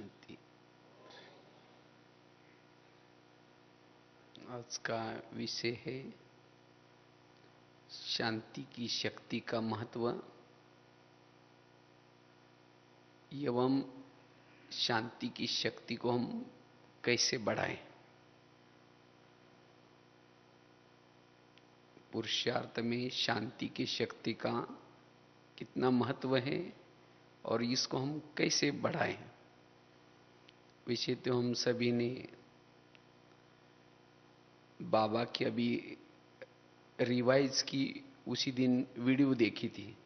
शांति। आज का विषय है शांति की शक्ति का महत्व एवं शांति की शक्ति को हम कैसे बढ़ाएं। पुरुषार्थ में शांति की शक्ति का कितना महत्व है और इसको हम कैसे बढ़ाएं। विषय तो हम सभी ने बाबा की अभी रिवाइज की उसी दिन वीडियो देखी थी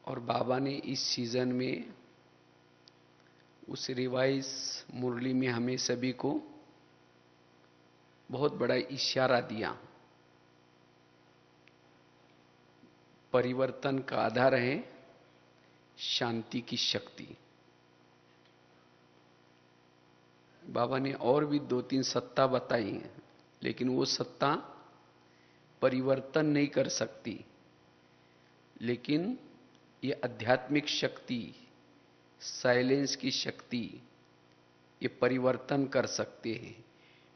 और बाबा ने इस सीजन में उस रिवाइज मुरली में हमें सभी को बहुत बड़ा इशारा दिया। परिवर्तन का आधार है शांति की शक्ति। बाबा ने और भी 2-3 सत्ता बताई हैं, लेकिन वो सत्ता परिवर्तन नहीं कर सकती, लेकिन ये आध्यात्मिक शक्ति, साइलेंस की शक्ति, ये परिवर्तन कर सकते हैं।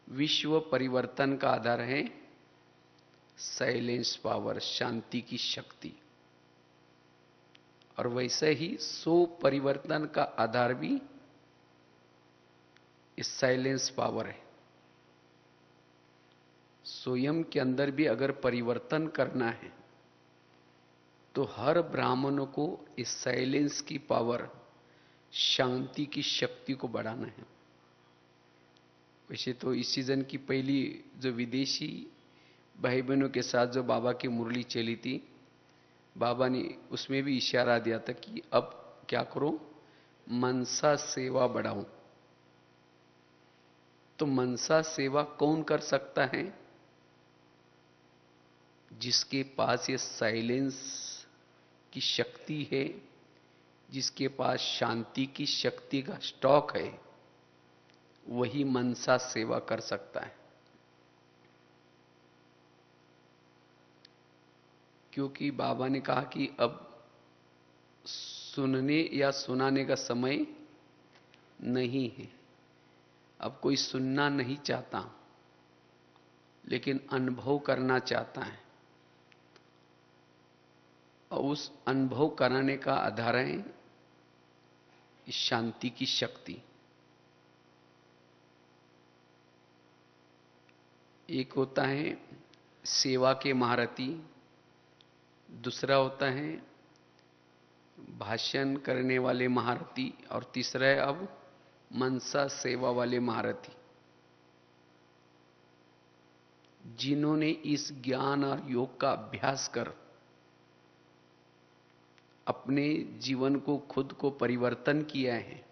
विश्व परिवर्तन का आधार है साइलेंस पावर, शांति की शक्ति। और वैसे ही सो परिवर्तन का आधार भी इस साइलेंस पावर है। स्वयं के अंदर भी अगर परिवर्तन करना है तो हर ब्राह्मणों को इस साइलेंस की पावर, शांति की शक्ति को बढ़ाना है। वैसे तो इस सीजन की पहली जो विदेशी भाई बहनों के साथ जो बाबा की मुरली चली थी, बाबा ने उसमें भी इशारा दिया था कि अब क्या करो, मनसा सेवा बढ़ाओ। तो मनसा सेवा कौन कर सकता है? जिसके पास ये साइलेंस की शक्ति है, जिसके पास शांति की शक्ति का स्टॉक है, वही मनसा सेवा कर सकता है। क्योंकि बाबा ने कहा कि अब सुनने या सुनाने का समय नहीं है। अब कोई सुनना नहीं चाहता, लेकिन अनुभव करना चाहता है। और उस अनुभव कराने का आधार है शांति की शक्ति। एक होता है सेवा के महारथी, दूसरा होता है भाषण करने वाले महारथी, और तीसरा है अब मनसा सेवा वाले महारथी। जिन्होंने इस ज्ञान और योग का अभ्यास कर अपने जीवन को, खुद को परिवर्तन किया है,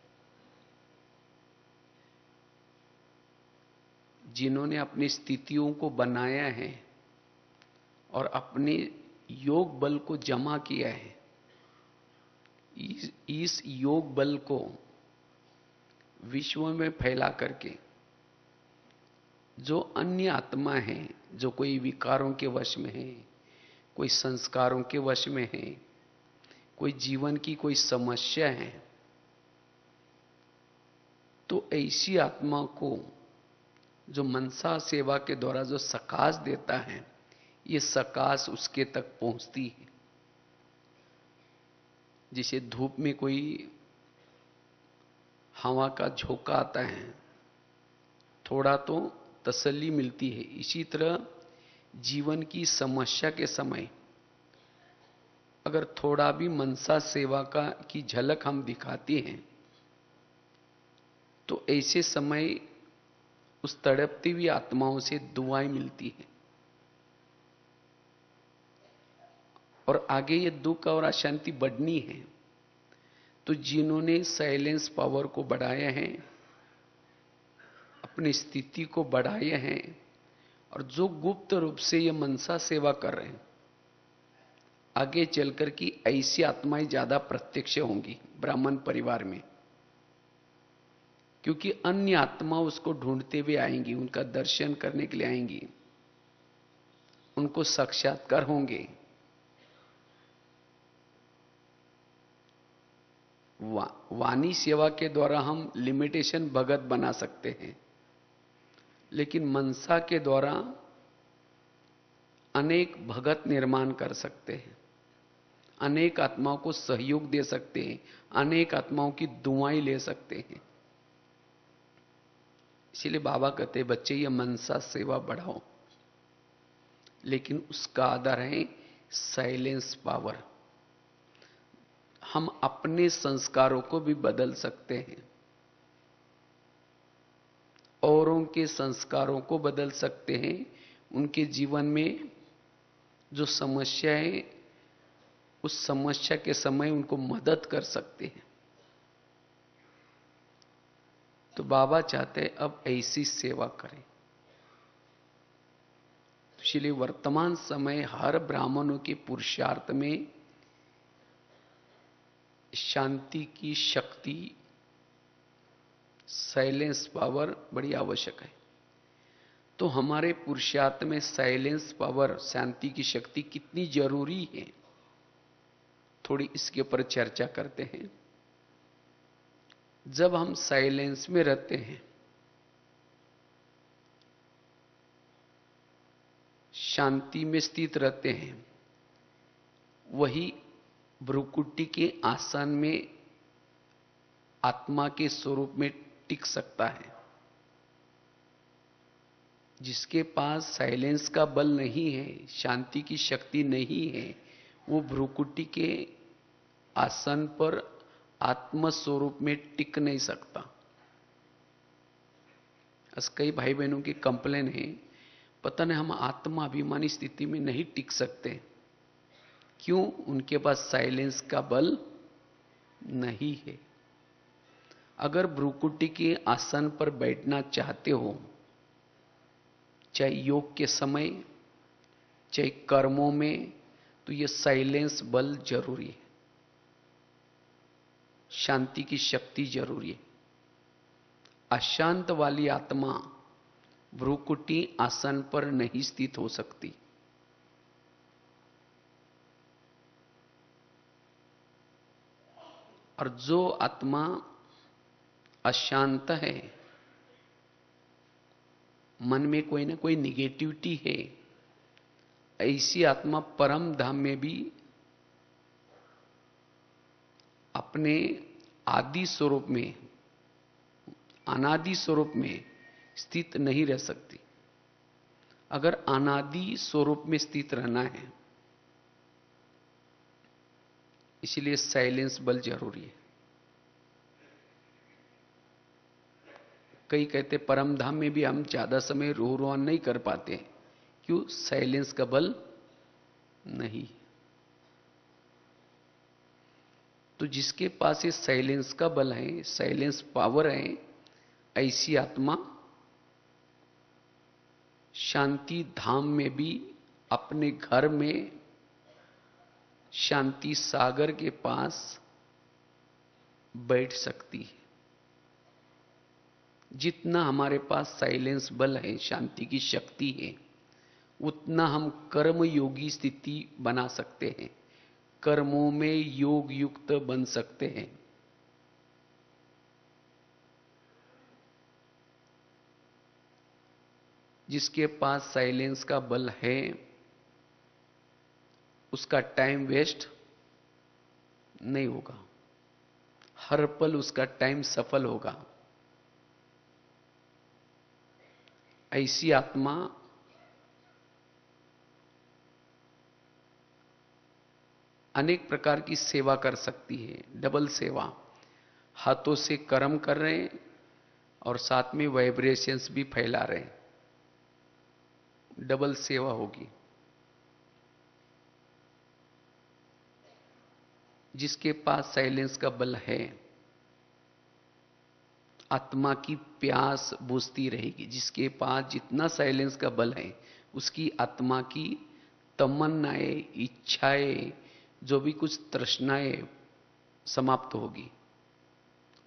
जिन्होंने अपनी स्थितियों को बनाया है और अपने योग बल को जमा किया है, इस योग बल को विश्व में फैला करके जो अन्य आत्मा है, जो कोई विकारों के वश में है, कोई संस्कारों के वश में है, कोई जीवन की कोई समस्या है, तो ऐसी आत्मा को जो मनसा सेवा के द्वारा जो सकाश देता है, ये सकाश उसके तक पहुंचती है। जैसे धूप में कोई हवा का झोंका आता है, थोड़ा तो तसल्ली मिलती है। इसी तरह जीवन की समस्या के समय अगर थोड़ा भी मनसा सेवा की झलक हम दिखाते हैं, तो ऐसे समय उस तड़पती हुई आत्माओं से दुआएं मिलती हैं और आगे ये दुख और अशांति बढ़नी है। तो जिन्होंने साइलेंस पावर को बढ़ाया है, अपनी स्थिति को बढ़ाया है, और जो गुप्त रूप से ये मनसा सेवा कर रहे हैं, आगे चलकर की ऐसी आत्माएं ज्यादा प्रत्यक्ष होंगी ब्राह्मण परिवार में। क्योंकि अन्य आत्मा उसको ढूंढते हुए आएंगी, उनका दर्शन करने के लिए आएंगी, उनको साक्षात्कार होंगे। वाणी सेवा के द्वारा हम लिमिटेशन भगत बना सकते हैं, लेकिन मनसा के द्वारा अनेक भगत निर्माण कर सकते हैं, अनेक आत्माओं को सहयोग दे सकते हैं, अनेक आत्माओं की दुआएं ले सकते हैं। इसीलिए बाबा कहते हैं बच्चे ये मनसा सेवा बढ़ाओ, लेकिन उसका आधार है साइलेंस पावर। हम अपने संस्कारों को भी बदल सकते हैं, औरों के संस्कारों को बदल सकते हैं, उनके जीवन में जो समस्या है उस समस्या के समय उनको मदद कर सकते हैं। तो बाबा चाहते हैं अब ऐसी सेवा करें। इसलिए वर्तमान समय हर ब्राह्मणों के पुरुषार्थ में शांति की शक्ति, साइलेंस पावर बड़ी आवश्यक है। तो हमारे पुरुषार्थ में साइलेंस पावर, शांति की शक्ति कितनी जरूरी है, थोड़ी इसके ऊपर चर्चा करते हैं। जब हम साइलेंस में रहते हैं, शांति में स्थित रहते हैं, वही भ्रुकुटी के आसन में आत्मा के स्वरूप में टिक सकता है। जिसके पास साइलेंस का बल नहीं है, शांति की शक्ति नहीं है, वो भ्रुकुटी के आसन पर आत्म स्वरूप में टिक नहीं सकता। आज कई भाई बहनों की कंप्लेन है, पता नहीं हम आत्मा अभिमानी स्थिति में नहीं टिक सकते। क्यों? उनके पास साइलेंस का बल नहीं है। अगर भ्रुकुटी के आसन पर बैठना चाहते हो, चाहे योग के समय, चाहे कर्मों में, तो यह साइलेंस बल जरूरी है, शांति की शक्ति जरूरी है। अशांत वाली आत्मा भ्रुकुटी आसन पर नहीं स्थित हो सकती। और जो आत्मा अशांत है, मन में कोई ना कोई निगेटिविटी है, ऐसी आत्मा परम धाम में भी अपने आदि स्वरूप में, अनादि स्वरूप में स्थित नहीं रह सकती। अगर अनादि स्वरूप में स्थित रहना है, इसलिए साइलेंस बल जरूरी है। कई कहते परम धाम में भी हम ज्यादा समय रोहन नहीं कर पाते। क्यों? साइलेंस का बल नहीं। तो जिसके पास ये साइलेंस का बल है, साइलेंस पावर है, ऐसी आत्मा शांति धाम में भी, अपने घर में शांति सागर के पास बैठ सकती है। जितना हमारे पास साइलेंस बल है, शांति की शक्ति है, उतना हम कर्म योगी स्थिति बना सकते हैं, कर्मों में योग युक्त बन सकते हैं। जिसके पास साइलेंस का बल है, उसका टाइम वेस्ट नहीं होगा, हर पल उसका टाइम सफल होगा। ऐसी आत्मा अनेक प्रकार की सेवा कर सकती है, डबल सेवा। हाथों से कर्म कर रहे हैं और साथ में वाइब्रेशंस भी फैला रहे हैं, डबल सेवा होगी। जिसके पास साइलेंस का बल है, आत्मा की प्यास बुझती रहेगी। जिसके पास जितना साइलेंस का बल है, उसकी आत्मा की तमन्नाएं, इच्छाएं, जो भी कुछ तृष्णाएं समाप्त होगी।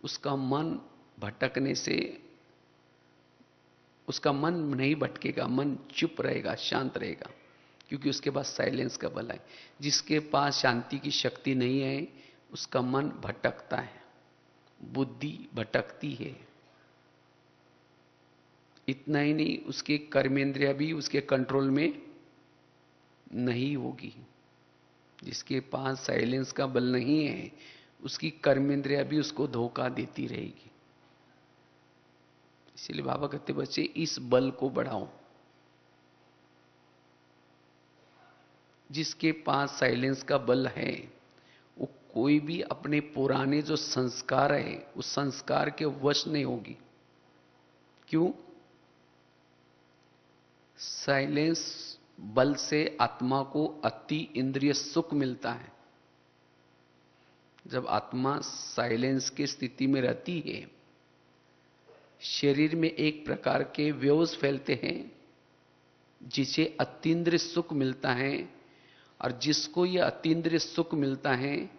उसका मन भटकने से, उसका मन नहीं भटकेगा, मन चुप रहेगा, शांत रहेगा, क्योंकि उसके पास साइलेंस का बल है। जिसके पास शांति की शक्ति नहीं है, उसका मन भटकता है, बुद्धि भटकती है। इतना ही नहीं, उसके कर्मेंद्रिया भी उसके कंट्रोल में नहीं होगी। जिसके पास साइलेंस का बल नहीं है, उसकी कर्मेंद्रिया भी उसको धोखा देती रहेगी। इसलिए बाबा कहते बच्चे इस बल को बढ़ाओ। जिसके पास साइलेंस का बल है, वो कोई भी अपने पुराने जो संस्कार है उस संस्कार के वश नहीं होगी। क्यों? साइलेंस बल से आत्मा को अति इंद्रिय सुख मिलता है। जब आत्मा साइलेंस की स्थिति में रहती है, शरीर में एक प्रकार के वेव्स फैलते हैं जिसे अतीन्द्रिय सुख मिलता है। और जिसको यह अतीन्द्रिय सुख मिलता है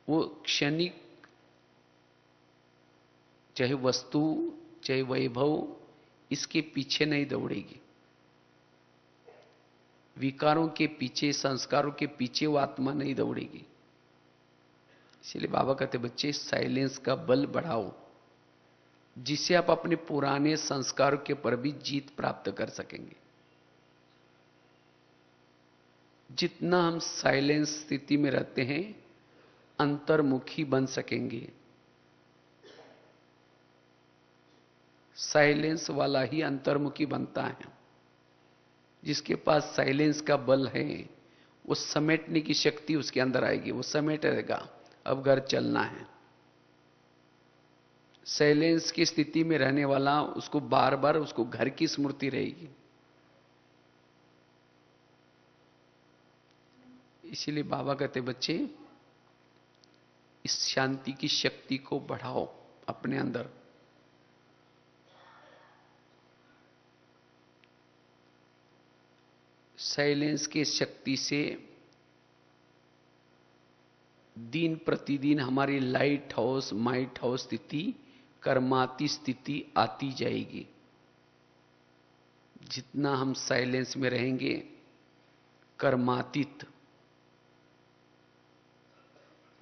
वो क्षणिक, चाहे वस्तु चाहे वैभव, इसके पीछे नहीं दौड़ेगी। विकारों के पीछे, संस्कारों के पीछे वो आत्मा नहीं दौड़ेगी। इसलिए बाबा कहते बच्चे साइलेंस का बल बढ़ाओ, जिससे आप अपने पुराने संस्कारों के पर भी जीत प्राप्त कर सकेंगे। जितना हम साइलेंस स्थिति में रहते हैं, अंतर्मुखी बन सकेंगे। साइलेंस वाला ही अंतर्मुखी बनता है। जिसके पास साइलेंस का बल है, वो समेटने की शक्ति उसके अंदर आएगी, वो समेटेगा। अब घर चलना है। साइलेंस की स्थिति में रहने वाला, उसको बार बार उसको घर की स्मृति रहेगी। इसीलिए बाबा कहते बच्चे इस शांति की शक्ति को बढ़ाओ अपने अंदर। साइलेंस की शक्ति से दिन प्रतिदिन हमारी लाइट हाउस, माइट हाउस स्थिति, कर्माती स्थिति आती जाएगी। जितना हम साइलेंस में रहेंगे, कर्मातीत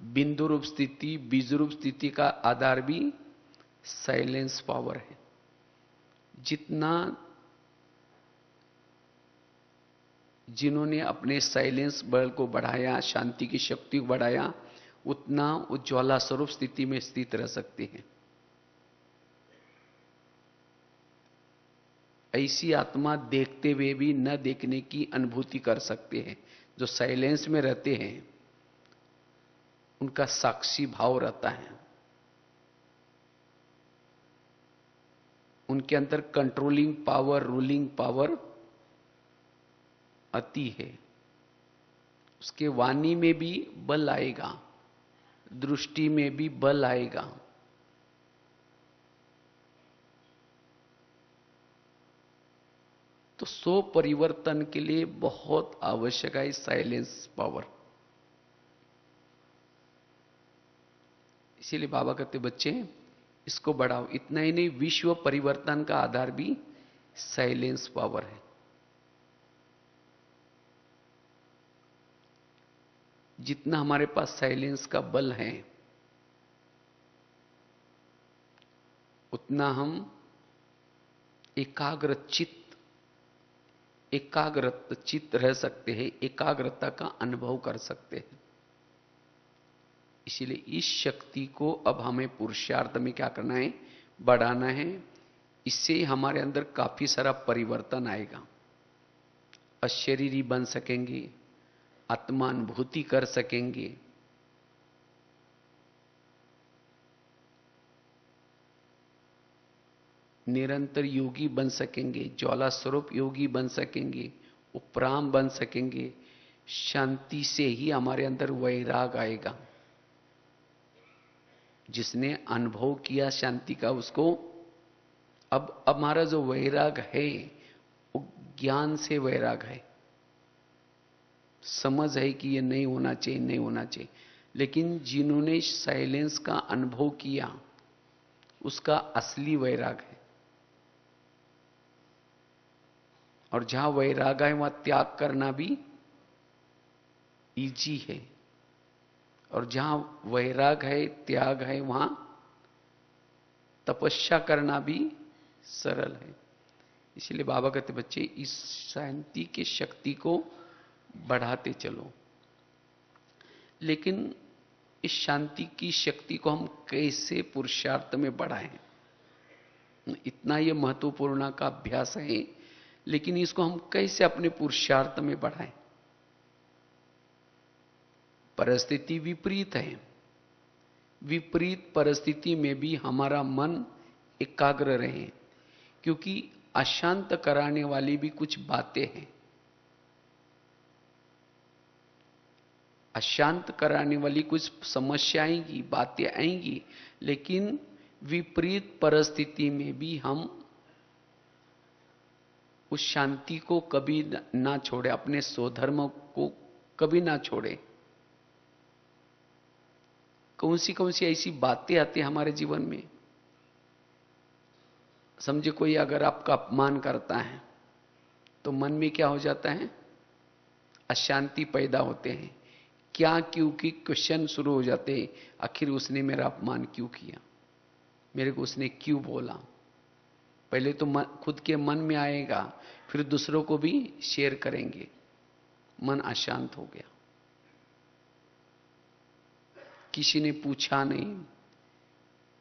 बिंदु रूप स्थिति, बीज रूप स्थिति का आधार भी साइलेंस पावर है। जितना जिन्होंने अपने साइलेंस बल को बढ़ाया, शांति की शक्ति को बढ़ाया, उतना उज्ज्वला स्वरूप स्थिति में स्थित रह सकते हैं। ऐसी आत्मा देखते हुए भी न देखने की अनुभूति कर सकते हैं। जो साइलेंस में रहते हैं उनका साक्षी भाव रहता है। उनके अंदर कंट्रोलिंग पावर, रूलिंग पावर आती है। उसके वाणी में भी बल आएगा, दृष्टि में भी बल आएगा। तो सो परिवर्तन के लिए बहुत आवश्यक है साइलेंस पावर। इसीलिए बाबा कहते बच्चे इसको बढ़ाओ। इतना ही नहीं, विश्व परिवर्तन का आधार भी साइलेंस पावर है। जितना हमारे पास साइलेंस का बल है, उतना हम एकाग्र चित्त रह सकते हैं, एकाग्रता का अनुभव कर सकते हैं। इसीलिए इस शक्ति को अब हमें पुरुषार्थ में क्या करना है? बढ़ाना है। इससे हमारे अंदर काफी सारा परिवर्तन आएगा। अशरीरी बन सकेंगे, आत्मानुभूति कर सकेंगे, निरंतर योगी बन सकेंगे, ज्वाला स्वरूप योगी बन सकेंगे, उपराम बन सकेंगे। शांति से ही हमारे अंदर वैराग आएगा। जिसने अनुभव किया शांति का, उसको अब हमारा जो वैराग है वो ज्ञान से वैराग है। समझ है कि ये नहीं होना चाहिए, नहीं होना चाहिए। लेकिन जिन्होंने साइलेंस का अनुभव किया, उसका असली वैराग है। और जहां वैराग है वहां त्याग करना भी इजी है। और जहां वैराग है, त्याग है, वहां तपस्या करना भी सरल है। इसलिए बाबा कहते बच्चे इस शांति की शक्ति को बढ़ाते चलो। लेकिन इस शांति की शक्ति को हम कैसे पुरुषार्थ में बढ़ाएं, इतना यह महत्वपूर्ण का अभ्यास है। लेकिन इसको हम कैसे अपने पुरुषार्थ में बढ़ाएं? परिस्थिति विपरीत है। विपरीत परिस्थिति में भी हमारा मन एकाग्र रहे, क्योंकि अशांत कराने वाली भी कुछ बातें हैं। अशांत कराने वाली कुछ समस्या आएंगी, बातें आएंगी, लेकिन विपरीत परिस्थिति में भी हम उस शांति को कभी ना छोड़े, अपने स्वधर्म को कभी ना छोड़े। कौन सी ऐसी बातें आती हैं हमारे जीवन में? समझे कोई अगर आपका अपमान करता है तो मन में क्या हो जाता है? अशांति पैदा होते हैं। क्या क्यों की क्वेश्चन शुरू हो जाते हैं। आखिर उसने मेरा अपमान क्यों किया, मेरे को उसने क्यों बोला? पहले तो खुद के मन में आएगा, फिर दूसरों को भी शेयर करेंगे। मन अशांत हो गया। किसी ने पूछा नहीं,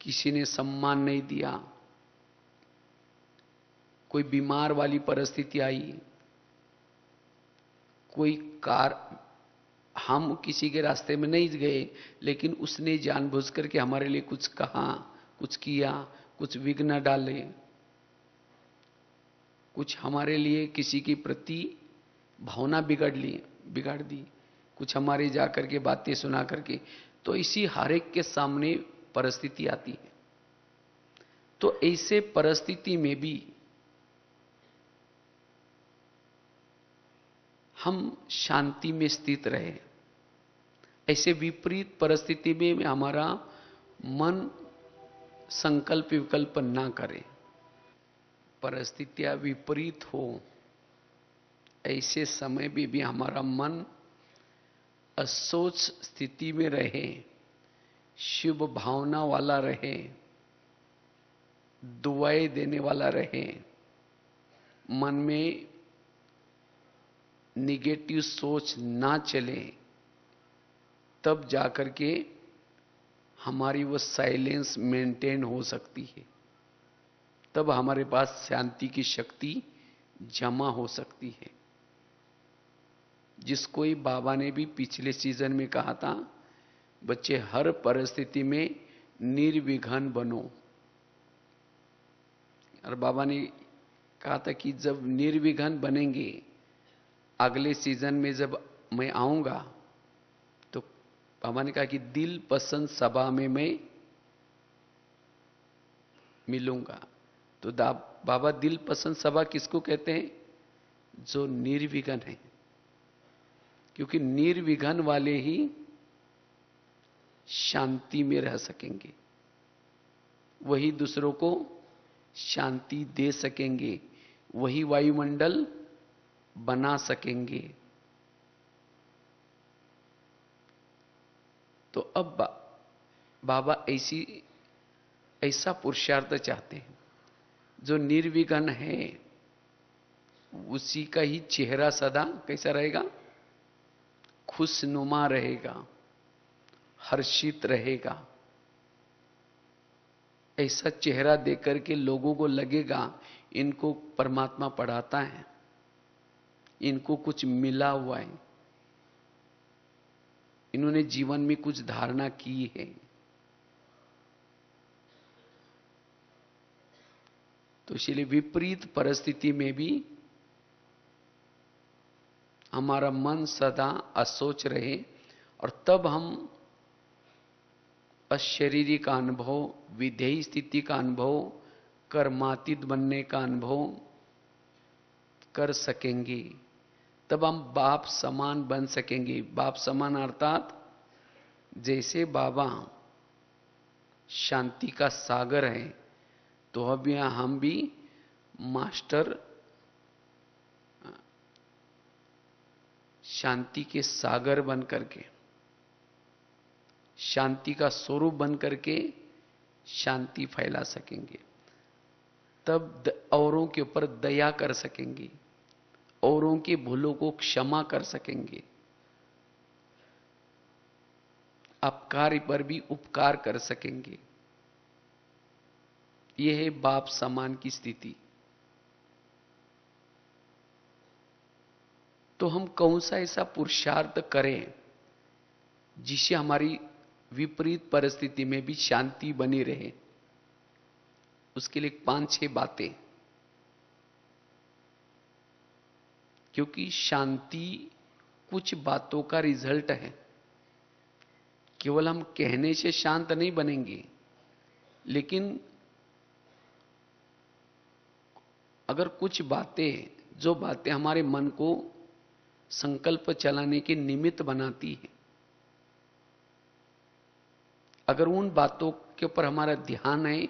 किसी ने सम्मान नहीं दिया, कोई बीमार वाली परिस्थिति आई, कोई कार, हम किसी के रास्ते में नहीं गए, लेकिन उसने जानबूझ करके हमारे लिए कुछ कहा, कुछ किया, कुछ विघ्न डाले, कुछ हमारे लिए किसी के प्रति भावना बिगाड़ दी, कुछ हमारे जाकर के बातें सुना करके। तो इसी हर एक के सामने परिस्थिति आती है। तो ऐसे परिस्थिति में भी हम शांति में स्थित रहे। ऐसे विपरीत परिस्थिति में हमारा मन संकल्प विकल्प ना करे। परिस्थितियां विपरीत हो, ऐसे समय में भी हमारा मन असोच स्थिति में रहे, शुभ भावना वाला रहे, दुआएं देने वाला रहे, मन में निगेटिव सोच ना चले, तब जाकर के हमारी वो साइलेंस मेंटेन हो सकती है। तब हमारे पास शांति की शक्ति जमा हो सकती है। जिसको ही बाबा ने भी पिछले सीजन में कहा था, बच्चे हर परिस्थिति में निर्विघ्न बनो। और बाबा ने कहा था कि जब निर्विघ्न बनेंगे, अगले सीजन में जब मैं आऊंगा तो बाबा ने कहा कि दिल पसंद सभा में मैं मिलूंगा। तो बाबा दिल पसंद सभा किसको कहते हैं? जो निर्विघ्न है। क्योंकि निर्विघ्न वाले ही शांति में रह सकेंगे, वही दूसरों को शांति दे सकेंगे, वही वायुमंडल बना सकेंगे। तो अब बाबा ऐसा पुरुषार्थ चाहते हैं। जो निर्विघ्न है उसी का ही चेहरा सदा कैसा रहेगा? खुशनुमा रहेगा, हर्षित रहेगा। ऐसा चेहरा देकर के लोगों को लगेगा इनको परमात्मा पढ़ाता है, इनको कुछ मिला हुआ है, इन्होंने जीवन में कुछ धारणा की है। तो इसलिए विपरीत परिस्थिति में भी हमारा मन सदा असोच रहे, और तब हम अशरीरी का अनुभव, विधेयी स्थिति का अनुभव, कर्मातीत बनने का अनुभव कर सकेंगे। तब हम बाप समान बन सकेंगे। बाप समान अर्थात जैसे बाबा शांति का सागर है, तो अब यहां हम भी मास्टर शांति के सागर बन करके शांति का स्वरूप बन करके शांति फैला सकेंगे। तब औरों के ऊपर दया कर सकेंगे, औरों की भूलों को क्षमा कर सकेंगे, अपकार पर भी उपकार कर सकेंगे। यह है बाप समान की स्थिति। तो हम कौन सा ऐसा पुरुषार्थ करें जिससे हमारी विपरीत परिस्थिति में भी शांति बनी रहे? उसके लिए 5-6 बातें, क्योंकि शांति कुछ बातों का रिजल्ट है। केवल हम कहने से शांत नहीं बनेंगे, लेकिन अगर कुछ बातें, जो बातें हमारे मन को संकल्प चलाने के निमित्त बनाती है, अगर उन बातों के ऊपर हमारा ध्यान है,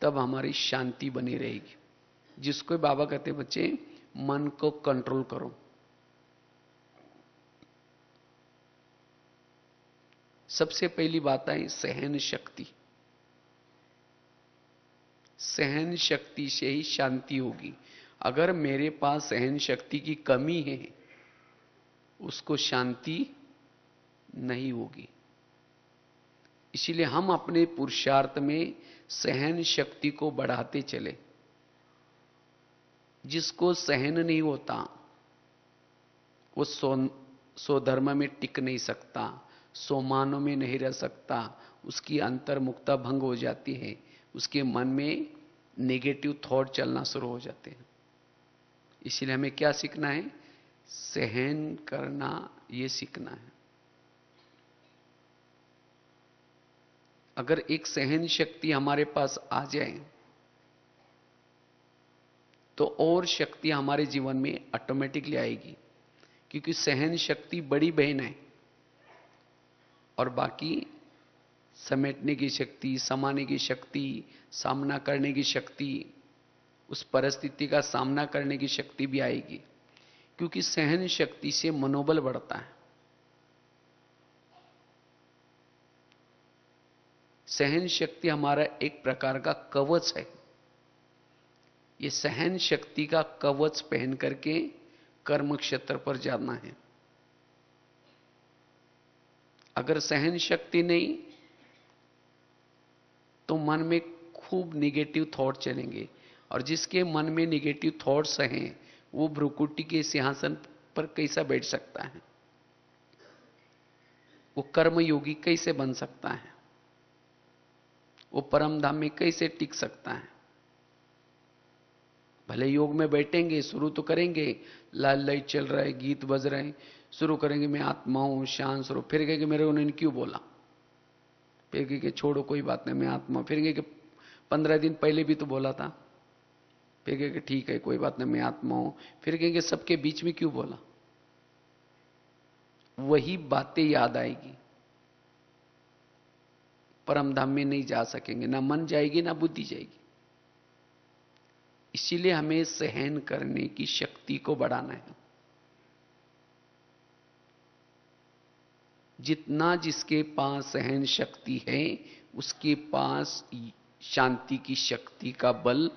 तब हमारी शांति बनी रहेगी। जिसको बाबा कहते बच्चे, मन को कंट्रोल करो। सबसे पहली बात है सहन शक्ति। सहन शक्ति से ही शांति होगी। अगर मेरे पास सहन शक्ति की कमी है, उसको शांति नहीं होगी। इसीलिए हम अपने पुरुषार्थ में सहन शक्ति को बढ़ाते चले। जिसको सहन नहीं होता वो स्वधर्म में टिक नहीं सकता, स्वमानों में नहीं रह सकता, उसकी अंतर्मुखता भंग हो जाती है, उसके मन में नेगेटिव थॉट चलना शुरू हो जाते हैं। इसलिए हमें क्या सीखना है? सहन करना, यह सीखना है। अगर एक सहन शक्ति हमारे पास आ जाए तो और शक्ति हमारे जीवन में ऑटोमेटिकली आएगी, क्योंकि सहन शक्ति बड़ी बहन है और बाकी समेटने की शक्ति, समाने की शक्ति, सामना करने की शक्ति, उस परिस्थिति का सामना करने की शक्ति भी आएगी, क्योंकि सहन शक्ति से मनोबल बढ़ता है। सहन शक्ति हमारा एक प्रकार का कवच है। ये सहन शक्ति का कवच पहन करके कर्म क्षेत्र पर जाना है। अगर सहन शक्ति नहीं तो मन में खूब निगेटिव थॉट चलेंगे, और जिसके मन में निगेटिव थॉट्स हैं वो भ्रुकुटी के सिंहासन पर कैसा बैठ सकता है? वो कर्म योगी कैसे बन सकता है? वो परम धाम में कैसे टिक सकता है? भले योग में बैठेंगे, शुरू तो करेंगे, लाल लाइट चल रहा है, गीत बज रहे हैं, शुरू करेंगे मैं आत्मा हूं, शांत स्वरूप, फिर कहेंगे मेरे उन्होंने क्यों बोला, फिर कहेंगे छोड़ो कोई बात नहीं मैं आत्मा, फिर कहेंगे 15 दिन पहले भी तो बोला था, फिर कहेंगे ठीक है कोई बात नहीं मैं आत्मा हूं, फिर कहेंगे सबके बीच में क्यों बोला। वही बातें याद आएगी, परम धाम में नहीं जा सकेंगे, ना मन जाएगी ना बुद्धि जाएगी। इसीलिए हमें सहन करने की शक्ति को बढ़ाना है। जितना जिसके पास सहन शक्ति है उसके पास शांति की शक्ति का बल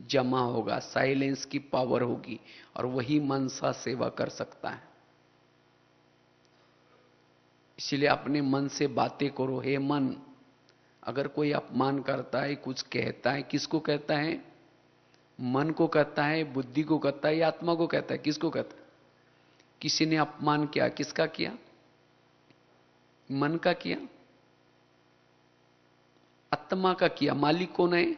जमा होगा, साइलेंस की पावर होगी, और वही मनसा सेवा कर सकता है। इसलिए अपने मन से बातें करो। हे मन, अगर कोई अपमान करता है, कुछ कहता है, किसको कहता है? मन को कहता है, बुद्धि को कहता है, या आत्मा को कहता है? किसको कहता है? किसी ने अपमान किया, किसका किया? मन का किया, आत्मा का किया। मालिक कौन है?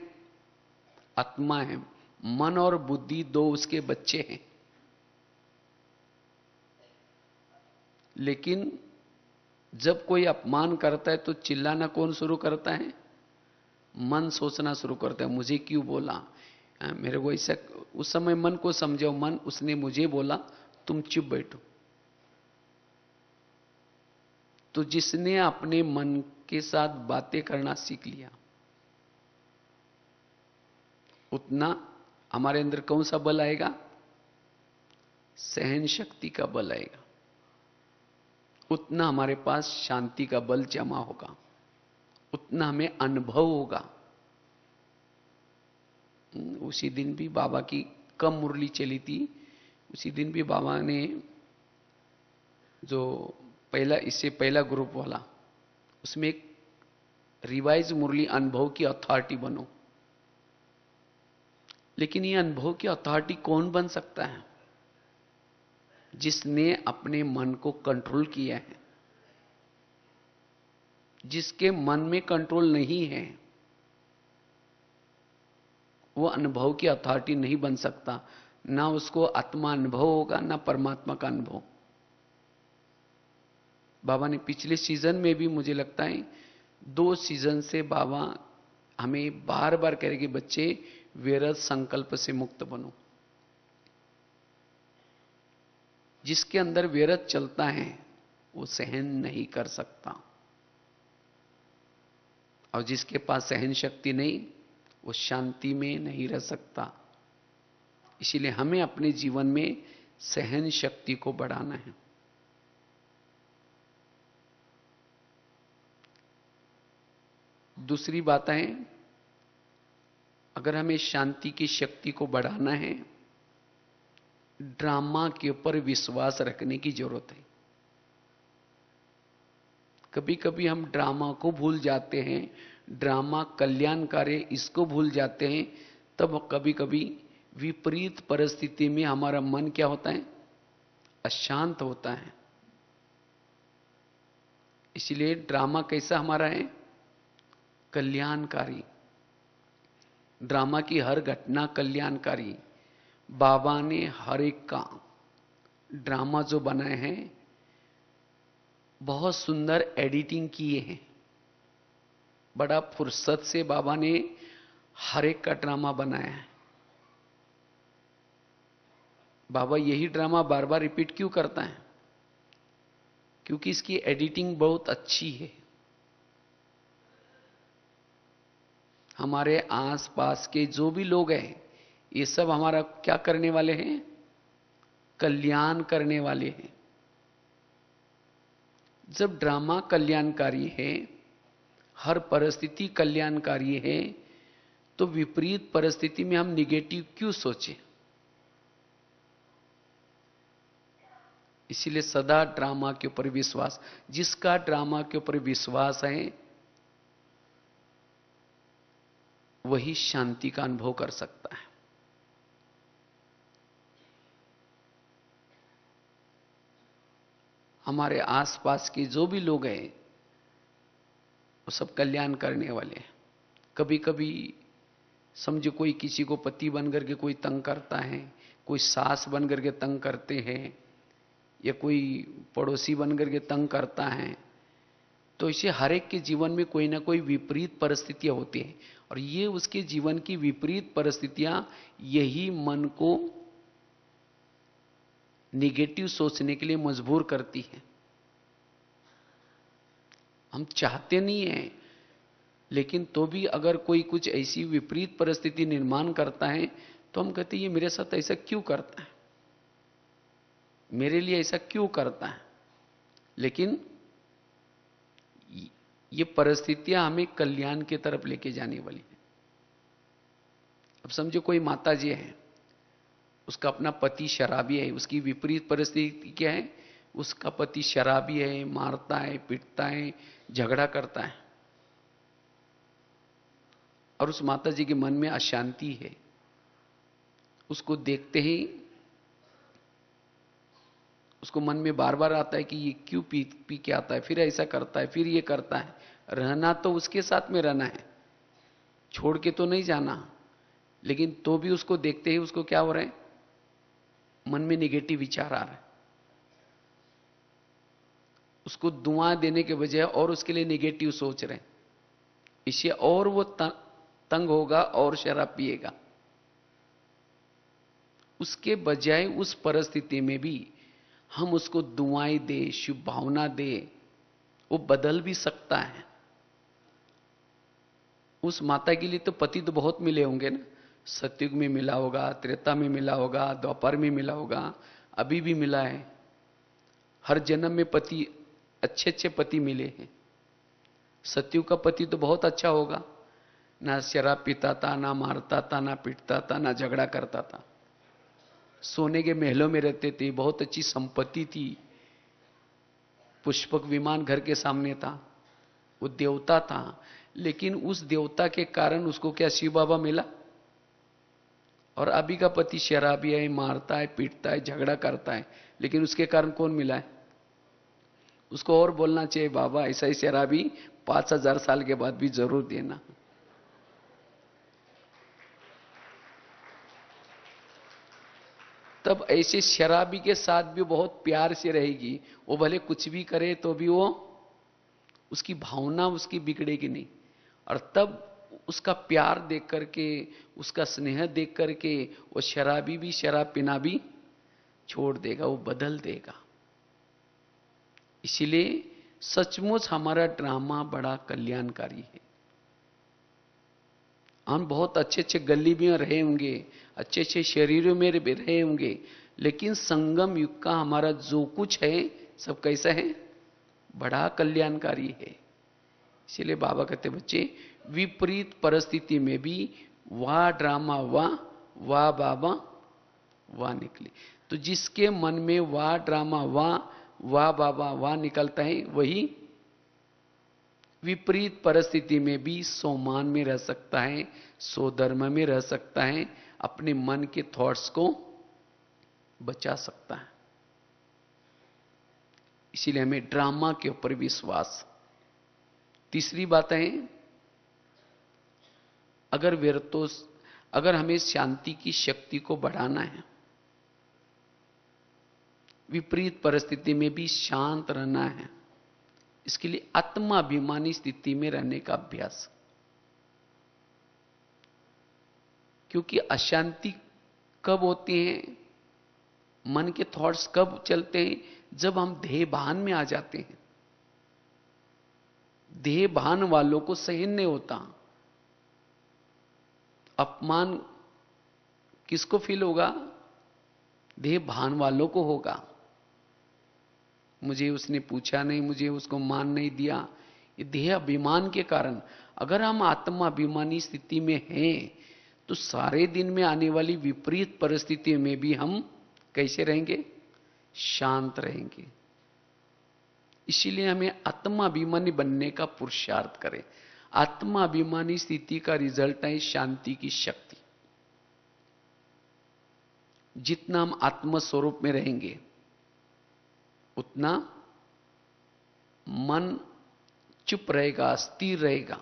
आत्मा है। मन और बुद्धि दो उसके बच्चे हैं। लेकिन जब कोई अपमान करता है तो चिल्लाना कौन शुरू करता है? मन सोचना शुरू करता है, मुझे क्यों बोला, मेरे को ऐसा। उस समय मन को समझो, मन उसने मुझे बोला, तुम चुप बैठो। तो जिसने अपने मन के साथ बातें करना सीख लिया, उतना हमारे अंदर कौन सा बल आएगा? सहन शक्ति का बल आएगा। उतना हमारे पास शांति का बल जमा होगा। उतना हमें अनुभव होगा। उसी दिन भी बाबा की कम मुरली चली थी, उसी दिन भी बाबा ने जो पहला, इससे पहला ग्रुप वाला, उसमें एक रिवाइज मुरली अनुभव की अथॉरिटी बनो। लेकिन ये अनुभव की अथॉरिटी कौन बन सकता है? जिसने अपने मन को कंट्रोल किया है। जिसके मन में कंट्रोल नहीं है वो अनुभव की अथॉरिटी नहीं बन सकता। ना उसको आत्मा अनुभव होगा, ना परमात्मा का अनुभव। बाबा ने पिछले सीजन में भी, मुझे लगता है 2 सीजन से बाबा हमें बार बार कह रहे कि बच्चे विरत संकल्प से मुक्त बनो। जिसके अंदर विरत चलता है वो सहन नहीं कर सकता, और जिसके पास सहन शक्ति नहीं वो शांति में नहीं रह सकता। इसीलिए हमें अपने जीवन में सहन शक्ति को बढ़ाना है। दूसरी बात है, अगर हमें शांति की शक्ति को बढ़ाना है, ड्रामा के ऊपर विश्वास रखने की जरूरत है। कभी कभी हम ड्रामा को भूल जाते हैं, ड्रामा कल्याणकारी इसको भूल जाते हैं। तब कभी कभी विपरीत परिस्थिति में हमारा मन क्या होता है? अशांत होता है। इसलिए ड्रामा कैसा हमारा है? कल्याणकारी। ड्रामा की हर घटना कल्याणकारी। बाबा ने हर एक का ड्रामा जो बनाए हैं बहुत सुंदर एडिटिंग किए हैं। बड़ा फुर्सत से बाबा ने हर एक का ड्रामा बनाया है। बाबा यही ड्रामा बार बार रिपीट क्यों करता है? क्योंकि इसकी एडिटिंग बहुत अच्छी है। हमारे आसपास के जो भी लोग हैं ये सब हमारा क्या करने वाले हैं? कल्याण करने वाले हैं। जब ड्रामा कल्याणकारी है, हर परिस्थिति कल्याणकारी है, तो विपरीत परिस्थिति में हम निगेटिव क्यों सोचें? इसीलिए सदा ड्रामा के ऊपर विश्वास। जिसका ड्रामा के ऊपर विश्वास है वही शांति का अनुभव कर सकता है। हमारे आसपास के जो भी लोग हैं वो सब कल्याण करने वाले हैं। कभी कभी समझो कोई किसी को पति बनकर के कोई तंग करता है, कोई सास बनकर के तंग करते हैं, या कोई पड़ोसी बनकर के तंग करता है, तो इसे हर एक के जीवन में कोई ना कोई विपरीत परिस्थितियां होती हैं। और ये उसके जीवन की विपरीत परिस्थितियां यही मन को निगेटिव सोचने के लिए मजबूर करती हैं। हम चाहते नहीं हैं, लेकिन तो भी अगर कोई कुछ ऐसी विपरीत परिस्थिति निर्माण करता है तो हम कहते हैं ये मेरे साथ ऐसा क्यों करता है, मेरे लिए ऐसा क्यों करता है। लेकिन ये परिस्थितियां हमें कल्याण की तरफ लेके जाने वाली हैं। अब समझो कोई माता जी है, उसका अपना पति शराबी है, उसकी विपरीत परिस्थिति क्या है? उसका पति शराबी है, मारता है, पीटता है, झगड़ा करता है, और उस माता जी के मन में अशांति है। उसको देखते ही उसको मन में बार बार आता है कि ये क्यों पी के आता है, फिर ऐसा करता है, फिर ये करता है। रहना तो उसके साथ में रहना है, छोड़ के तो नहीं जाना, लेकिन तो भी उसको देखते ही उसको क्या हो रहा है? मन में नेगेटिव विचार आ रहा है। उसको दुआ देने के बजाय और उसके लिए नेगेटिव सोच रहे हैं। इससे और वो तंग होगा और शराब पिएगा। उसके बजाय उस परिस्थिति में भी हम उसको दुआएं दे, शुभ भावना दे, वो बदल भी सकता है। उस माता के लिए तो पति तो बहुत मिले होंगे ना, सतयुग में मिला होगा, त्रेता में मिला होगा, द्वापर में मिला होगा, अभी भी मिला है। हर जन्म में पति, अच्छे अच्छे पति मिले हैं। सत्यु का पति तो बहुत अच्छा होगा, ना शराब पीता था, ना मारता था, ना पीटता था, ना झगड़ा करता था, सोने के महलों में रहते थे, बहुत अच्छी संपत्ति थी, पुष्पक विमान घर के सामने था, वो देवता था। लेकिन उस देवता के कारण उसको क्या शिव बाबा मिला? और अभी का पति शराबी है, मारता है, पीटता है, झगड़ा करता है, लेकिन उसके कारण कौन मिला है? उसको और बोलना चाहिए, बाबा ऐसा ही शराबी 5,000 साल के बाद भी जरूर देना। तब ऐसे शराबी के साथ भी बहुत प्यार से रहेगी, वो भले कुछ भी करे तो भी वो, उसकी भावना उसकी बिगड़ेगी नहीं। और तब उसका प्यार देख करके, उसका स्नेह देख करके वो शराबी भी शराब पीना भी छोड़ देगा, वो बदल देगा। इसीलिए सचमुच हमारा ड्रामा बड़ा कल्याणकारी है। हम बहुत अच्छे अच्छे गली में रहे होंगे, अच्छे अच्छे शरीरों में भी रहे होंगे, लेकिन संगम युग का हमारा जो कुछ है सब कैसा है? बड़ा कल्याणकारी है। इसीलिए बाबा कहते बच्चे, विपरीत परिस्थिति में भी वाह ड्रामा वाह, वाह बाबा वाह निकले। तो जिसके मन में वाह ड्रामा वाह, वाह बाबा वाह निकलता है, वही विपरीत परिस्थिति में भी सोमान में रह सकता है, सोधर्म में रह सकता है, अपने मन के थॉट्स को बचा सकता है। इसीलिए हमें ड्रामा के ऊपर विश्वास। तीसरी बात है, अगर हमें शांति की शक्ति को बढ़ाना है, विपरीत परिस्थिति में भी शांत रहना है, इसके लिए आत्माभिमानी स्थिति में रहने का अभ्यास। क्योंकि अशांति कब होती है, मन के थॉट्स कब चलते हैं? जब हम देह भान में आ जाते हैं। देह भान वालों को सहन नहीं होता। अपमान किसको फील होगा? देह भान वालों को होगा। मुझे उसने पूछा नहीं, मुझे उसको मान नहीं दिया, ये देह अभिमान के कारण। अगर हम आत्माभिमानी स्थिति में हैं तो सारे दिन में आने वाली विपरीत परिस्थितियों में भी हम कैसे रहेंगे? शांत रहेंगे। इसीलिए हमें आत्माभिमानी बनने का पुरुषार्थ करें। आत्माभिमानी स्थिति का रिजल्ट है शांति की शक्ति। जितना हम आत्म स्वरूप में रहेंगे उतना मन चुप रहेगा, स्थिर रहेगा।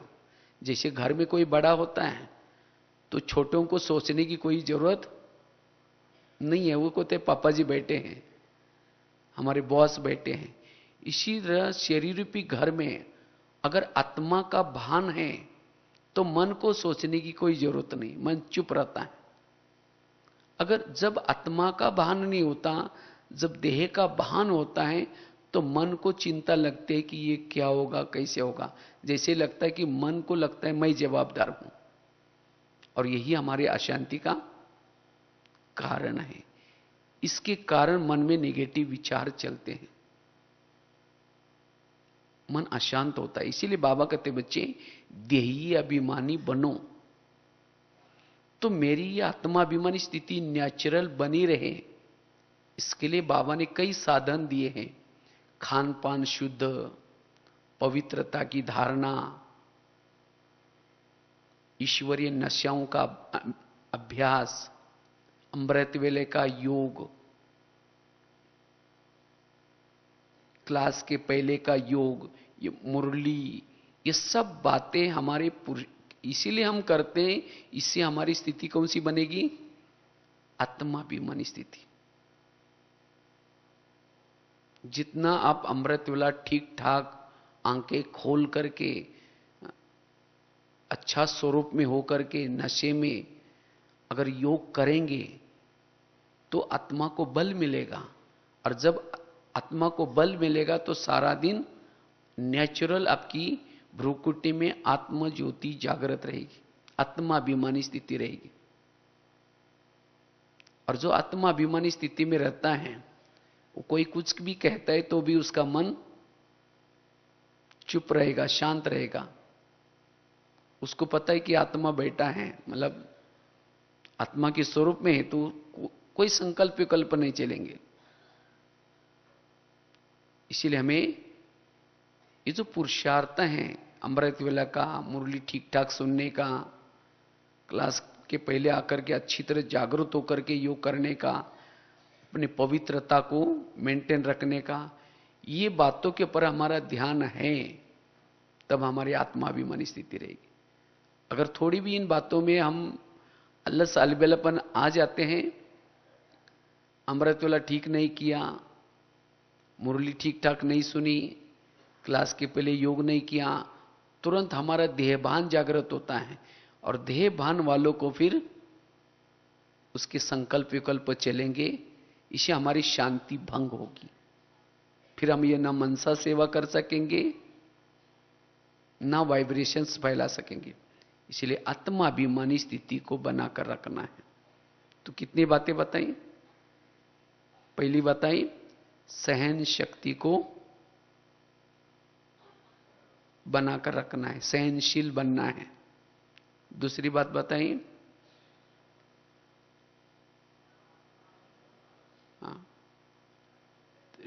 जैसे घर में कोई बड़ा होता है तो छोटों को सोचने की कोई जरूरत नहीं है, वो कहते पापा जी बैठे हैं, हमारे बॉस बैठे हैं। इसी तरह शरीर रूपी घर में अगर आत्मा का भान है तो मन को सोचने की कोई जरूरत नहीं, मन चुप रहता है। अगर जब आत्मा का भान नहीं होता, जब देह का भान होता है, तो मन को चिंता लगती है कि ये क्या होगा, कैसे होगा। जैसे लगता है कि मन को लगता है मैं जवाबदार हूं, और यही हमारी अशांति का कारण है। इसके कारण मन में नेगेटिव विचार चलते हैं, मन अशांत होता है। इसीलिए बाबा कहते बच्चे, देही अभिमानी बनो, तो मेरी ये आत्माभिमानी स्थिति नेचुरल बनी रहे। इसके लिए बाबा ने कई साधन दिए हैं। खान पान शुद्ध, पवित्रता की धारणा, ईश्वरीय नशाओं का अभ्यास, अमृत वेले का योग, क्लास के पहले का योग, ये मुरली, ये सब बातें हमारे इसीलिए हम करते हैं। इससे हमारी स्थिति कौन सी बनेगी? आत्माभिमानी स्थिति। जितना आप अमृत वेला ठीक ठाक आंखें खोल करके, अच्छा स्वरूप में होकर के, नशे में अगर योग करेंगे तो आत्मा को बल मिलेगा। और जब आत्मा को बल मिलेगा तो सारा दिन नेचुरल आपकी भ्रूकुटी में आत्म ज्योति जागृत रहेगी, आत्माभिमानी स्थिति रहेगी। और जो आत्माभिमानी स्थिति में रहता है, वो कोई कुछ भी कहता है तो भी उसका मन चुप रहेगा, शांत रहेगा। उसको पता है कि आत्मा बैठा है, मतलब आत्मा के स्वरूप में है, तो कोई संकल्प विकल्प नहीं चलेंगे। इसीलिए हमें ये जो पुरुषार्थ है अमृत वेला का, मुरली ठीक ठाक सुनने का, क्लास के पहले आकर के अच्छी तरह जागरूक होकर के योग करने का, अपनी पवित्रता को मेंटेन रखने का, ये बातों के ऊपर हमारा ध्यान है, तब हमारी आत्माभिमानी स्थिति रहेगी। अगर थोड़ी भी इन बातों में हम अल्लाह से अलबेलापन आ जाते हैं, अमृत वेला ठीक नहीं किया, मुरली ठीक ठाक नहीं सुनी, क्लास के पहले योग नहीं किया, तुरंत हमारा देहभान जागृत होता है, और देहभान वालों को फिर उसके संकल्प विकल्प चलेंगे, इससे हमारी शांति भंग होगी। फिर हम ये ना मनसा सेवा कर सकेंगे, ना वाइब्रेशंस फैला सकेंगे। इसलिए आत्माभिमानी स्थिति को बनाकर रखना है। तो कितनी बातें बताई? पहली बताई, सहन शक्ति को बनाकर रखना है, सहनशील बनना है। दूसरी बात बताई,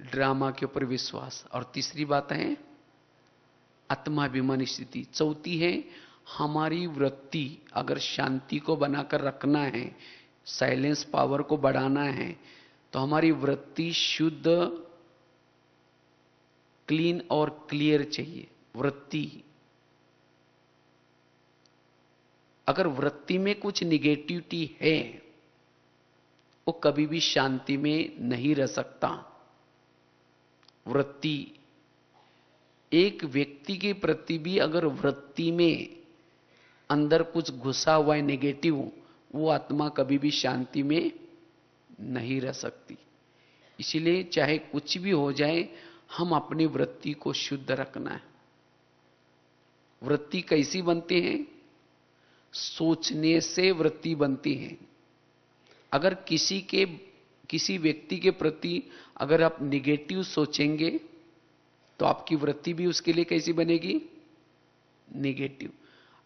ड्रामा के ऊपर विश्वास। और तीसरी बात है आत्माभिमानी स्थिति। चौथी है हमारी वृत्ति अगर शांति को बनाकर रखना है, साइलेंस पावर को बढ़ाना है, तो हमारी वृत्ति शुद्ध, क्लीन और क्लियर चाहिए। वृत्ति, अगर वृत्ति में कुछ निगेटिविटी है, वो कभी भी शांति में नहीं रह सकता। वृत्ति, एक व्यक्ति के प्रति भी अगर वृत्ति में अंदर कुछ घुसा हुआ है नेगेटिव, वो आत्मा कभी भी शांति में नहीं रह सकती। इसीलिए चाहे कुछ भी हो जाए, हम अपनी वृत्ति को शुद्ध रखना है। वृत्ति कैसी बनती है? सोचने से वृत्ति बनती है। अगर किसी व्यक्ति के प्रति अगर आप निगेटिव सोचेंगे, तो आपकी वृत्ति भी उसके लिए कैसी बनेगी? निगेटिव।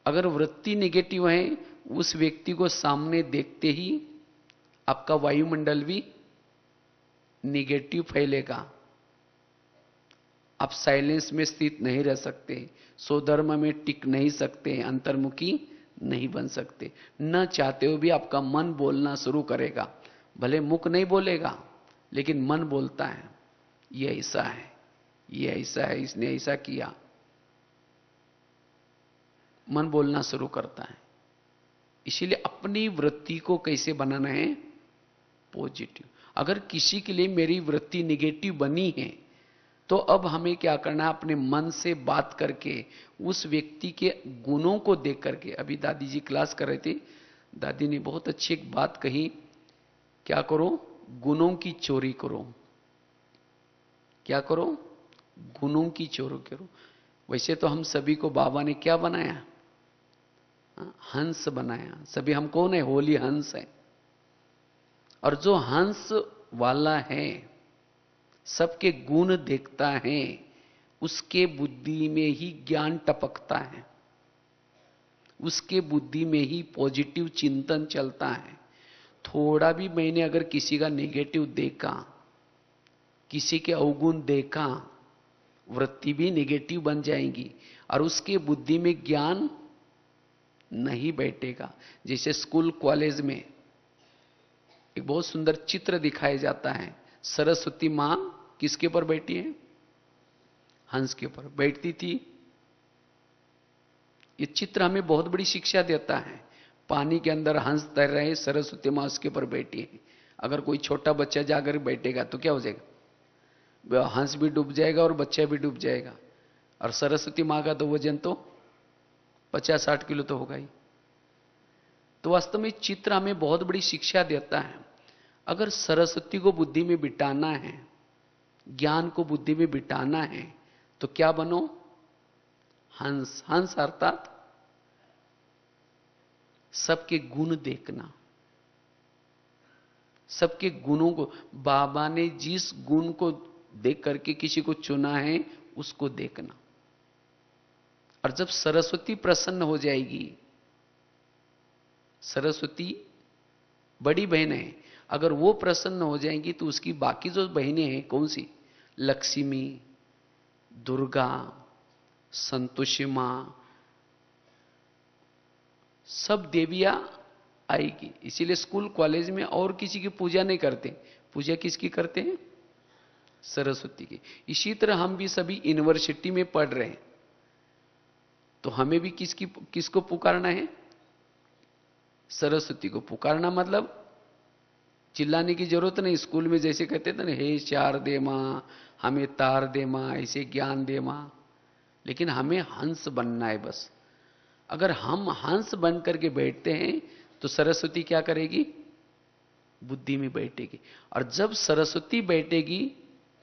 अगर वृत्ति निगेटिव है, उस व्यक्ति को सामने देखते ही आपका वायुमंडल भी निगेटिव फैलेगा। आप साइलेंस में स्थित नहीं रह सकते, स्वधर्म में टिक नहीं सकते, अंतर्मुखी नहीं बन सकते। न चाहते हो भी आपका मन बोलना शुरू करेगा। भले मुख नहीं बोलेगा, लेकिन मन बोलता है, ये ऐसा है, ये ऐसा है, इसने ऐसा किया। मन बोलना शुरू करता है। इसीलिए अपनी वृत्ति को कैसे बनाना है? पॉजिटिव। अगर किसी के लिए मेरी वृत्ति निगेटिव बनी है, तो अब हमें क्या करना है? अपने मन से बात करके उस व्यक्ति के गुणों को देख करके। अभी दादी जी क्लास कर रहे थे, दादी ने बहुत अच्छी एक बात कही, क्या करो? गुणों की चोरी करो। क्या करो? गुणों की चोरी करो। वैसे तो हम सभी को बाबा ने क्या बनाया? हंस बनाया। सभी हम कौन है? होली हंस है। और जो हंस वाला है, सबके गुण देखता है, उसके बुद्धि में ही ज्ञान टपकता है, उसके बुद्धि में ही पॉजिटिव चिंतन चलता है। थोड़ा भी मैंने अगर किसी का नेगेटिव देखा, किसी के अवगुण देखा, वृत्ति भी नेगेटिव बन जाएगी और उसके बुद्धि में ज्ञान नहीं बैठेगा। जैसे स्कूल कॉलेज में एक बहुत सुंदर चित्र दिखाया जाता है। सरस्वती मां किसके ऊपर बैठी है? हंस के ऊपर बैठती थी। ये चित्र हमें बहुत बड़ी शिक्षा देता है। पानी के अंदर हंस तैर रहे, सरस्वती मां उसके ऊपर बैठी है। अगर कोई छोटा बच्चा जाकर बैठेगा तो क्या हो जाएगा? हंस भी डूब जाएगा और बच्चा भी डूब जाएगा। और सरस्वती मां का तो वजन तो 50-60 किलो तो होगा ही। तो वास्तव में चित्र हमें बहुत बड़ी शिक्षा देता है। अगर सरस्वती को बुद्धि में बिठाना है, ज्ञान को बुद्धि में बिठाना है, तो क्या बनो? हंस। हंस अर्थात सबके गुण देखना, सबके गुणों को। बाबा ने जिस गुण को देख करके किसी को चुना है, उसको देखना। और जब सरस्वती प्रसन्न हो जाएगी, सरस्वती बड़ी बहन है, अगर वो प्रसन्न हो जाएंगी तो उसकी बाकी जो बहनें हैं कौन सी, लक्ष्मी, दुर्गा, संतोषी मां, सब देवियां आएगी। इसीलिए स्कूल कॉलेज में और किसी की पूजा नहीं करते, पूजा किसकी करते हैं, सरस्वती की। इसी तरह हम भी सभी यूनिवर्सिटी में पढ़ रहे हैं, तो हमें भी किसको पुकारना है, सरस्वती को पुकारना। मतलब चिल्लाने की जरूरत नहीं। स्कूल में जैसे कहते थे ना, हे चार दे मां, हमें तार दे मां, ऐसे ज्ञान दे मां, लेकिन हमें हंस बनना है बस। अगर हम हंस बन करके बैठते हैं तो सरस्वती क्या करेगी, बुद्धि में बैठेगी। और जब सरस्वती बैठेगी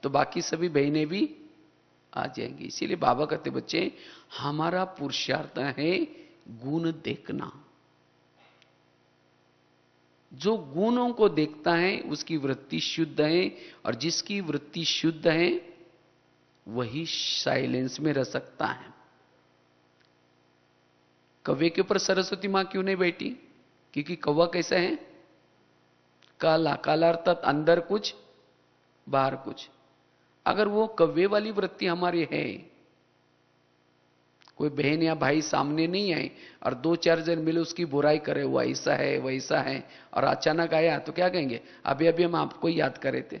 तो बाकी सभी बहनें भी आ जाएंगी। इसीलिए बाबा कहते, बच्चे हमारा पुरुषार्थ है गुण देखना। जो गुणों को देखता है उसकी वृत्ति शुद्ध है, और जिसकी वृत्ति शुद्ध है वही साइलेंस में रह सकता है। कौवे के ऊपर सरस्वती मां क्यों नहीं बैठी, क्योंकि कौवा कैसा है, काला। काला अर्थात अंदर कुछ बाहर कुछ। अगर वो कौवे वाली वृत्ति हमारी है, कोई बहन या भाई सामने नहीं आए और दो चार जन मिले उसकी बुराई करे, वो ऐसा है वैसा है, और अचानक आया तो क्या कहेंगे, अभी अभी हम आपको याद कर रहे थे।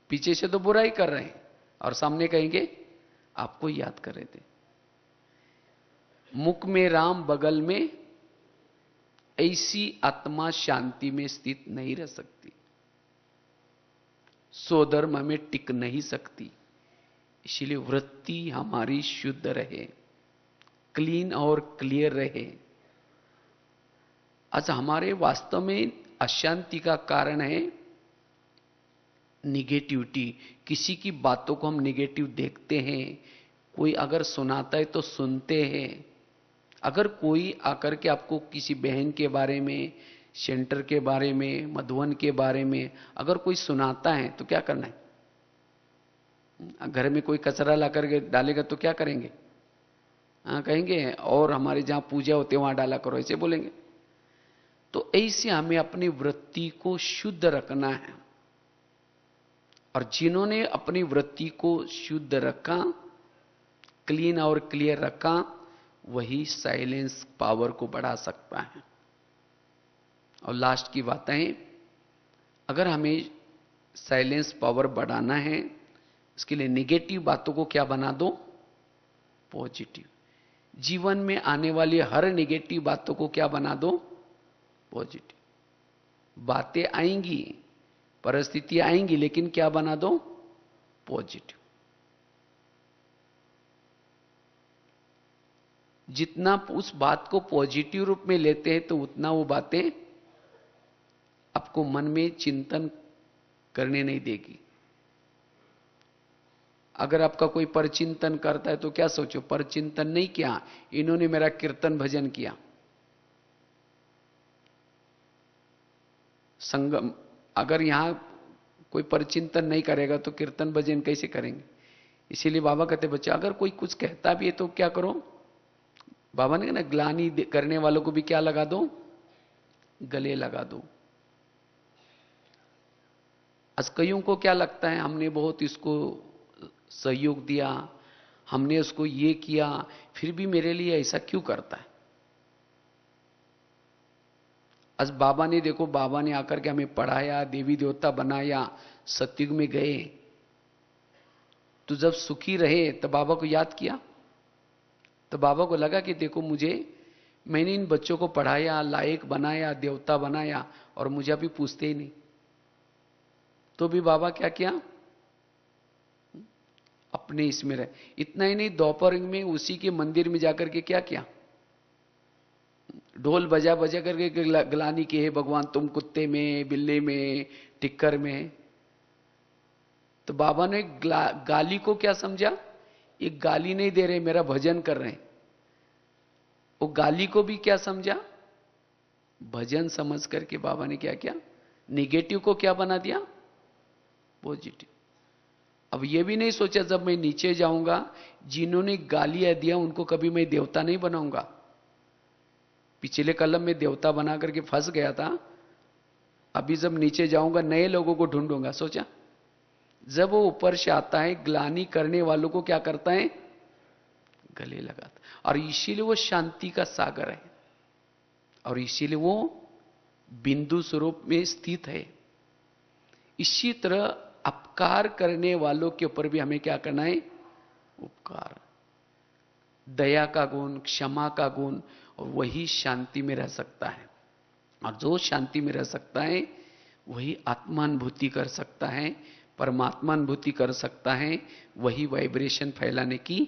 पीछे से तो बुराई कर रहे हैं और सामने कहेंगे आपको याद कर रहे थे। मुख में राम बगल में, ऐसी आत्मा शांति में स्थित नहीं रह सकती, स्वधर्म में टिक नहीं सकती। इसलिए वृत्ति हमारी शुद्ध रहे, क्लीन और क्लियर रहे। आज हमारे वास्तव में अशांति का कारण है निगेटिविटी। किसी की बातों को हम निगेटिव देखते हैं, कोई अगर सुनाता है तो सुनते हैं। अगर कोई आकर के आपको किसी बहन के बारे में, सेंटर के बारे में, मधुवन के बारे में अगर कोई सुनाता है तो क्या करना है, घर में कोई कचरा ला करके डालेगा तो क्या करेंगे, कहेंगे और हमारे जहां पूजा होती है वहां डाला करो, ऐसे बोलेंगे। तो ऐसे हमें अपनी वृत्ति को शुद्ध रखना है, और जिन्होंने अपनी वृत्ति को शुद्ध रखा, क्लीन और क्लियर रखा, वही साइलेंस पावर को बढ़ा सकता है। और लास्ट की बात है, अगर हमें साइलेंस पावर बढ़ाना है, इसके लिए नेगेटिव बातों को क्या बना दो, पॉजिटिव। जीवन में आने वाली हर नेगेटिव बातों को क्या बना दो, पॉजिटिव। बातें आएंगी, परिस्थितियां आएंगी, लेकिन क्या बना दो, पॉजिटिव। जितना उस बात को पॉजिटिव रूप में लेते हैं तो उतना वो बातें आपको मन में चिंतन करने नहीं देगी। अगर आपका कोई परचिंतन करता है तो क्या सोचो, परचिंतन नहीं किया, इन्होंने मेरा कीर्तन भजन किया। संगम, अगर यहां कोई परचिंतन नहीं करेगा तो कीर्तन भजन कैसे करेंगे। इसीलिए बाबा कहते बच्चे, अगर कोई कुछ कहता भी है तो क्या करो, बाबा ने कहा ना, ग्लानि करने वालों को भी क्या लगा दो, गले लगा दो। आज कईयों को क्या लगता है, हमने बहुत इसको सहयोग दिया, हमने उसको ये किया, फिर भी मेरे लिए ऐसा क्यों करता है। आज बाबा ने देखो, बाबा ने आकर के हमें पढ़ाया, देवी देवता बनाया, सतयुग में गए, तो जब सुखी रहे तो बाबा को याद किया। तो बाबा को लगा कि देखो मैंने इन बच्चों को पढ़ाया, लायक बनाया, देवता बनाया, और मुझे अभी पूछते ही नहीं। तो भी बाबा क्या किया, अपने इसमें रहे। इतना ही नहीं, दोपहर में उसी के मंदिर में जाकर के क्या किया, ढोल बजा बजा करके ग्लानि की है भगवान तुम कुत्ते में, बिल्ली में, टिक्कर में। तो बाबा ने गाली को क्या समझा, ये गाली नहीं दे रहे, मेरा भजन कर रहे हैं। वो गाली को भी क्या समझा, भजन समझ करके बाबा ने क्या किया, निगेटिव को क्या बना दिया, पॉजिटिव। अब ये भी नहीं सोचा जब मैं नीचे जाऊंगा, जिन्होंने गालियां दिया उनको कभी मैं देवता नहीं बनाऊंगा। पिछले कलम में देवता बना करके फंस गया था, अभी जब नीचे जाऊंगा नए लोगों को ढूंढूंगा। सोचा, जब वो ऊपर से आता है ग्लानि करने वालों को क्या करता है, गले लगाता। और इसीलिए वो शांति का सागर है, और इसीलिए वो बिंदु स्वरूप में स्थित है। इसी तरह अपकार करने वालों के ऊपर भी हमें क्या करना है, उपकार, दया का गुण, क्षमा का गुण, और वही शांति में रह सकता है। और जो शांति में रह सकता है वही आत्मानुभूति कर सकता है, परमात्मानुभूति कर सकता है, वही वाइब्रेशन फैलाने की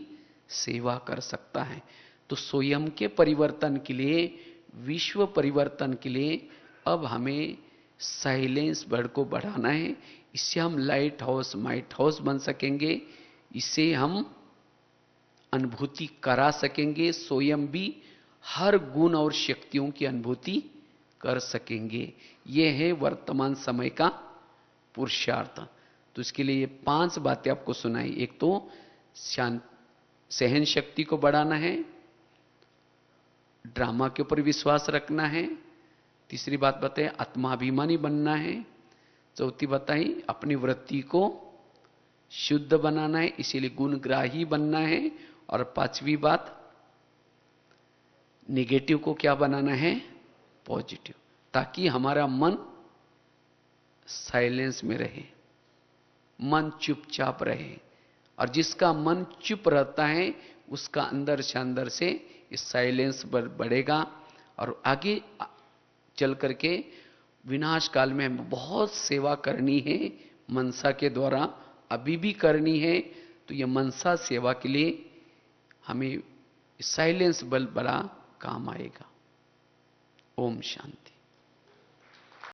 सेवा कर सकता है। तो स्वयं के परिवर्तन के लिए, विश्व परिवर्तन के लिए अब हमें साइलेंस बर्ड को बढ़ाना है। इससे हम लाइट हाउस, माइट हाउस बन सकेंगे। इससे हम अनुभूति करा सकेंगे, स्वयं भी हर गुण और शक्तियों की अनुभूति कर सकेंगे। यह है वर्तमान समय का पुरुषार्थ। तो इसके लिए 5 बातें आपको सुनाई। एक तो सहन शक्ति को बढ़ाना है, ड्रामा के ऊपर विश्वास रखना है, तीसरी बात बताई आत्माभिमानी बनना है, चौथी बताई अपनी वृत्ति को शुद्ध बनाना है, इसीलिए गुणग्राही बनना है, और 5वीं बात निगेटिव को क्या बनाना है, पॉजिटिव, ताकि हमारा मन साइलेंस में रहे, मन चुपचाप रहे। और जिसका मन चुप रहता है उसका अंदर से अंदर से इस साइलेंस बढ़ेगा, और आगे चल करके विनाश काल में हमें बहुत सेवा करनी है मनसा के द्वारा, अभी भी करनी है। तो यह मनसा सेवा के लिए हमें साइलेंस बल बड़ा काम आएगा। ओम शांति।